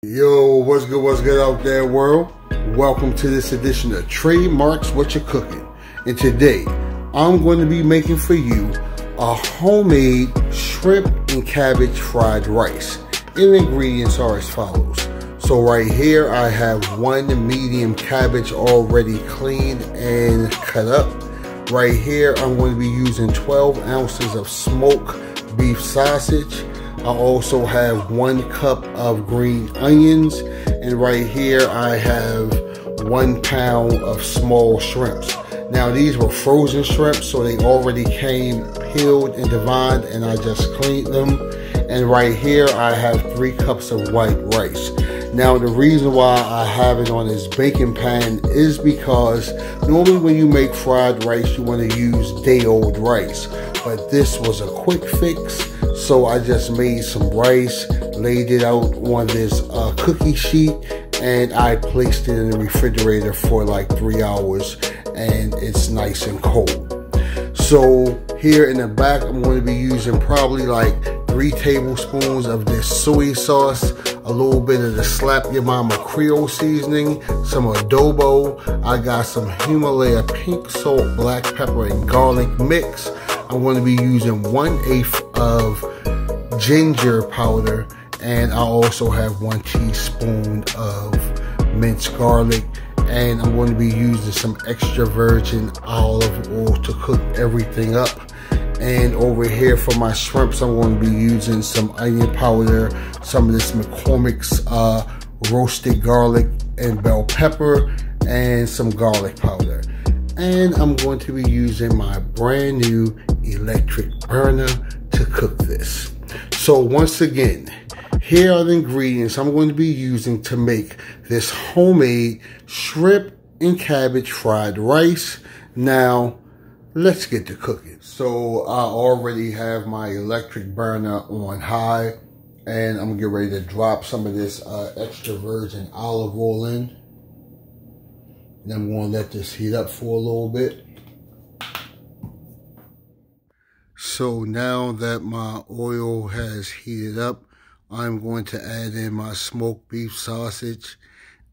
Yo, what's good out there, world? Welcome to this edition of Trademarks What You're Cooking. And today, I'm going to be making for you a homemade shrimp and cabbage fried rice. And the ingredients are as follows. So right here, I have one medium cabbage already cleaned and cut up. Right here, I'm going to be using 12 ounces of smoked beef sausage. I also have 1 cup of green onions, and right here I have 1 pound of small shrimps. Now these were frozen shrimps, so they already came peeled and divined, and I just cleaned them. And right here I have 3 cups of white rice. Now the reason why I have it on this baking pan is because normally when you make fried rice you want to use day-old rice, but this was a quick fix. So I just made some rice, laid it out on this cookie sheet, and I placed it in the refrigerator for like 3 hours, and it's nice and cold. So here in the back, I'm going to be using probably like 3 tablespoons of this soy sauce, a little bit of the Slap Your Mama Creole seasoning, some adobo. I got some Himalaya pink salt, black pepper, and garlic mix. I'm going to be using 1/8 of ginger powder, and I also have 1 teaspoon of minced garlic, and I'm going to be using some extra virgin olive oil to cook everything up. And over here for my shrimps, I'm going to be using some onion powder, some of this McCormick's roasted garlic and bell pepper, and some garlic powder. And I'm going to be using my brand new electric burner to cook this. So once again, here are the ingredients I'm going to be using to make this homemade shrimp and cabbage fried rice. Now, let's get to cooking. So I already have my electric burner on high, and I'm gonna get ready to drop some of this extra virgin olive oil in. And I'm going to let this heat up for a little bit. So now that my oil has heated up, I'm going to add in my smoked beef sausage,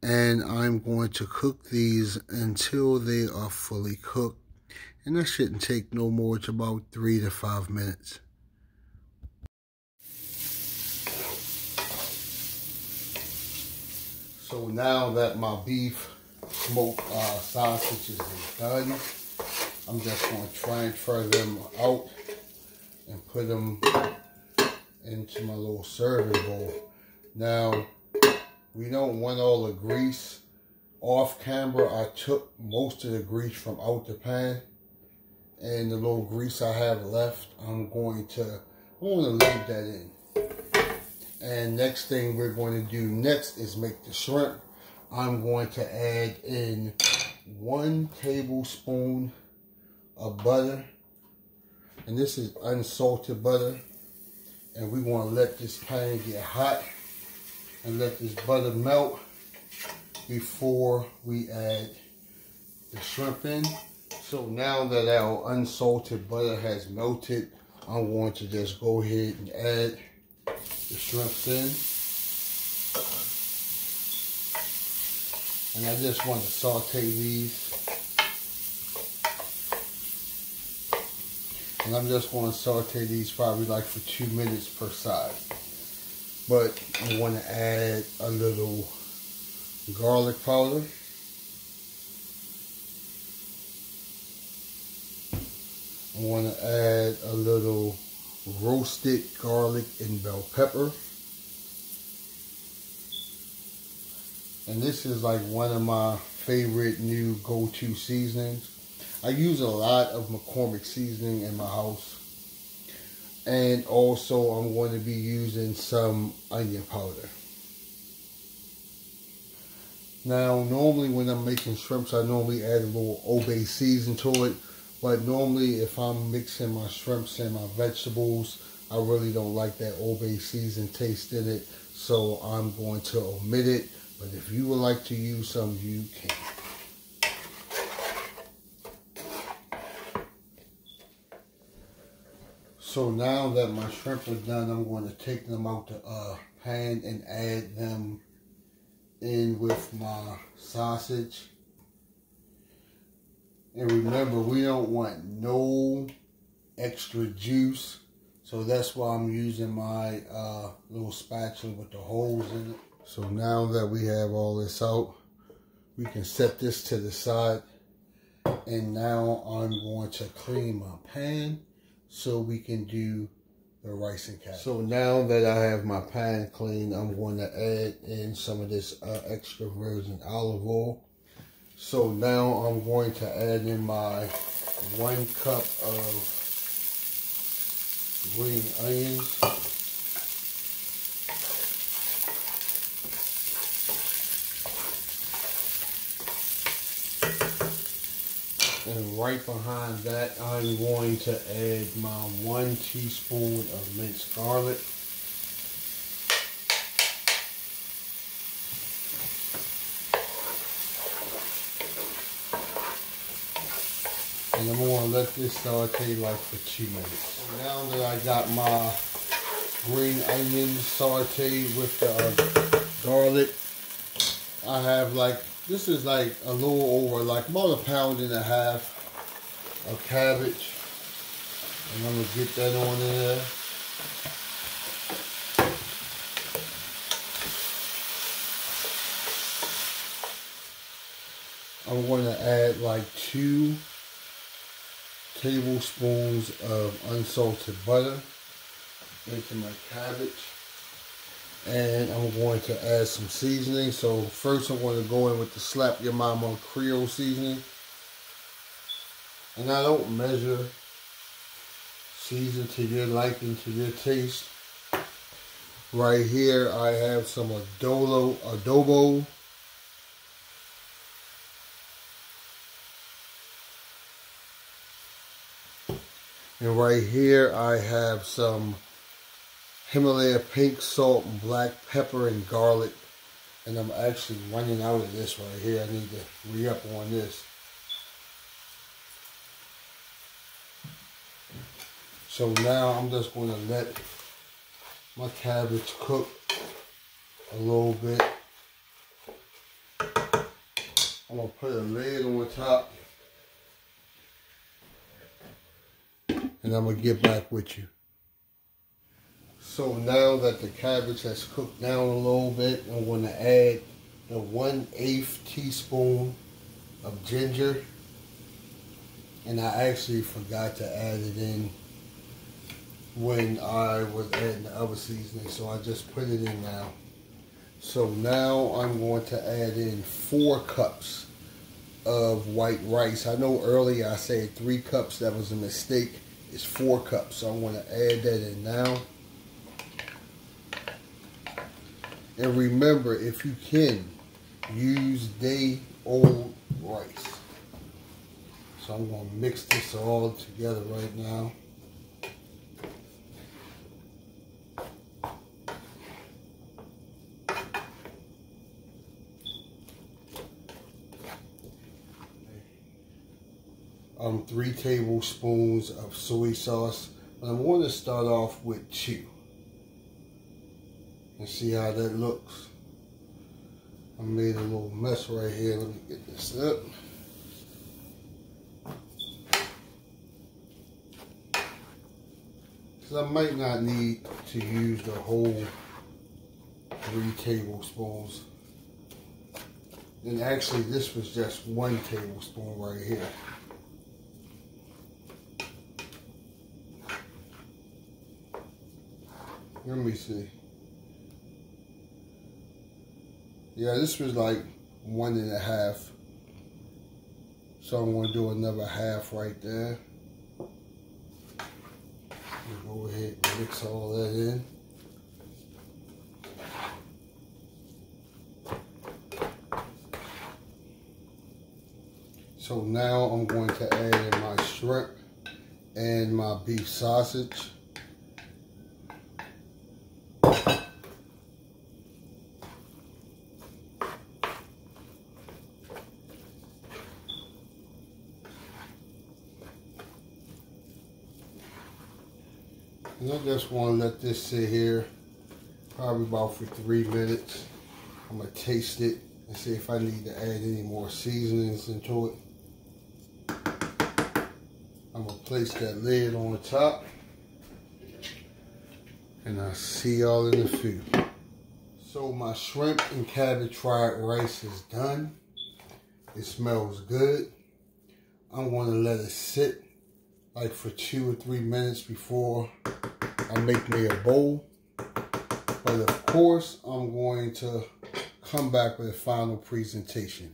and I'm going to cook these until they are fully cooked. And that shouldn't take no more than about 3 to 5 minutes. So now that my beef smoked sausages is done, I'm just going to transfer them out and put them into my little serving bowl. Now, we don't want all the grease. Off camera, I took most of the grease from out the pan, and the little grease I have left, I'm going to leave that in. And next thing we're going to do next is make the shrimp. I'm going to add in 1 tablespoon of butter, and this is unsalted butter. And we want to let this pan get hot and let this butter melt before we add the shrimp in. So now that our unsalted butter has melted, I'm going to just go ahead and add the shrimps in. And I just want to saute these. And I'm just going to saute these probably like for 2 minutes per side. But I want to add a little garlic powder. I want to add a little roasted garlic and bell pepper. And this is like one of my favorite new go-to seasonings. I use a lot of McCormick seasoning in my house. And also I'm going to be using some onion powder. Now normally when I'm making shrimps, I normally add a little Obey season to it. But normally if I'm mixing my shrimps and my vegetables, I really don't like that Obey season taste in it. So I'm going to omit it. But if you would like to use some, you can. So now that my shrimp are done, I'm going to take them out the pan and add them in with my sausage. And remember, we don't want no extra juice. So that's why I'm using my little spatula with the holes in it. So now that we have all this out, we can set this to the side. And now I'm going to clean my pan so we can do the rice and cabbage. So now that I have my pan clean, I'm going to add in some of this extra virgin olive oil. So now I'm going to add in my 1 cup of green onions. And right behind that, I'm going to add my 1 teaspoon of minced garlic. And I'm going to let this saute like for 2 minutes. So now that I got my green onions sauteed with the garlic, I have this is like a little over, like about 1.5 pounds of cabbage. And I'm going to get that on there. I'm going to add like 2 tablespoons of unsalted butter into my cabbage. And I'm going to add some seasoning. So first I'm going to go in with the Slap Your Mama Creole seasoning. And I don't measure. Season to your liking, to your taste. Right here I have some adobo. And right here I have some Himalaya pink salt and black pepper and garlic. And I'm actually running out of this right here. I need to re-up on this. So now I'm just going to let my cabbage cook a little bit. I'm going to put a lid on top. And I'm going to get back with you. So now that the cabbage has cooked down a little bit, I'm going to add the 1/8 teaspoon of ginger. And I actually forgot to add it in when I was adding the other seasoning, so I just put it in now. So now I'm going to add in 4 cups of white rice. I know earlier I said 3 cups, that was a mistake. It's 4 cups, so I'm going to add that in now. And remember, if you can, use day-old rice. So I'm going to mix this all together right now. 3 tablespoons of soy sauce. But I'm going to start off with 2. And see how that looks. I made a little mess right here. Let me get this up. Because I might not need to use the whole 3 tablespoons. And actually this was just 1 tablespoon right here. Let me see. Yeah, this was like 1.5. So I'm going to do another half right there. Go ahead and mix all that in. So now I'm going to add in my shrimp and my beef sausage. And I just want to let this sit here probably about for 3 minutes. I'm gonna taste it and see if I need to add any more seasonings into it. I'm gonna place that lid on the top, and I'll see y'all in a few. So my shrimp and cabbage fried rice is done. It smells good. I'm gonna let it sit like for 2 or 3 minutes before I make me a bowl. But of course, I'm going to come back with a final presentation.